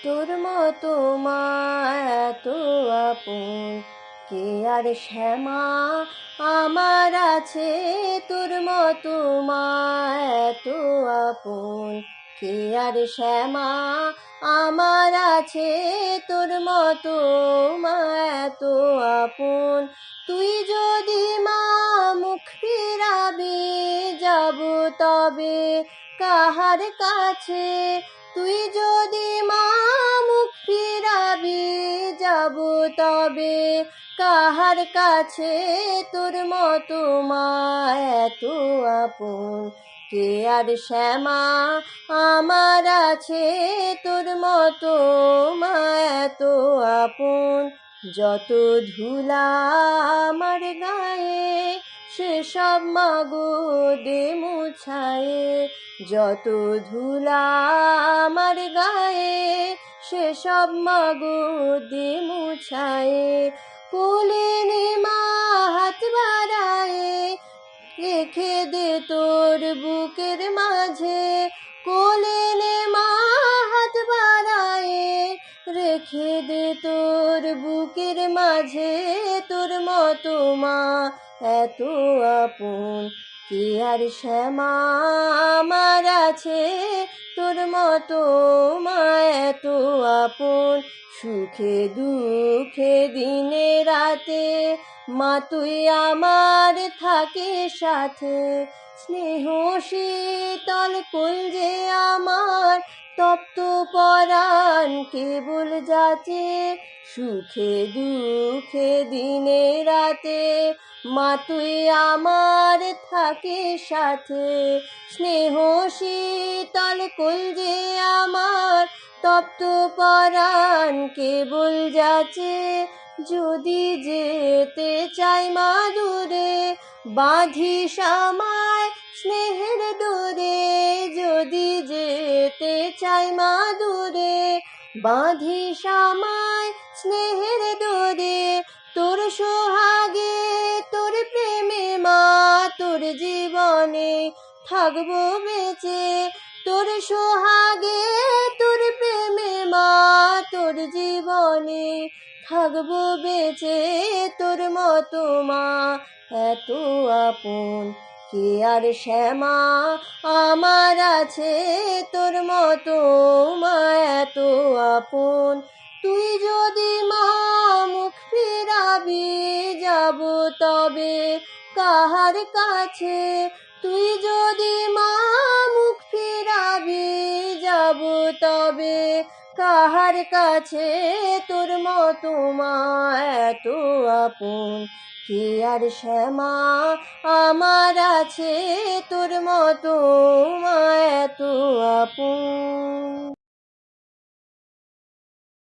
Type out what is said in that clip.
তোর মতো মা এত আপন কে আর শ্যামা আমার আছে। তোর মতো মা এত আপন কে আর শ্যামা আমার আছে। তোর মতো মা এত আপন। তুই যদি মা মুখ ফিরাবি যাব তবে কাহার কাছে। তুই যদি মা মুখ ফিরাবি যাব তবে কাহার কাছে। তোর মতো মা এত আপন কে আর শ্যামা আমার আছে। তোর মতো মা এত আপন। যত ধুলা আমার গায়ে সেসব মাগো দে মুছায়ে। যত ধুলা আমার গায়ে সেসব মাগো দে মুছায়ে। কোলে নে মা হাত বাড়ায়ে রেখে দে তোর বুকের মাঝে। কোলে নে মা হাত বাড়ায়ে রেখে দে তোর বুকের মাঝে। তোর মতো মা এত আপন কে আর শ্যামা আমার আছে। তোর মতো মা এত আপন। সুখে দুঃখে দিনে রাতে মা তুই আমার থাকিস সাথে। স্নেহ শীতল কলজে আমার তপ্ত পরাণ কেবল যাচে। সুখে দুঃখে দিনে রাতে মা তুই আমার থাকিস সাথে। স্নেহ শীতল কলজে আমার তপ্ত পরাণ কেবল যাচে। যদি যেতে চাই মা দূরে বাঁধিস আমায় স্নেহের ডোরে। যদি যেতে চাই মা দূরে বাঁধিস আমায় স্নেহের ডোরে। তোর সোহাগে তোর প্রেমে মা তোর জীবনে থাকবো বেঁচে। তোর সোহাগে তোর প্রেমে মা তোর জীবনে থাকবো বেঁচে। তোর মতো মা এত আপন কে আর শ্যামা আমার আছে। তোর মতো মা এত আপন। তুই যদি মা মুখ ফিরাবি যাব তবে কাহার কাছে। তুই যদি মা মুখ ফিরাবি যাব তবে কাহার কাছে। তোর মতো মা এত আপন কে আর শ্যামা আমার আছে। তোর মতো মা এত আপন।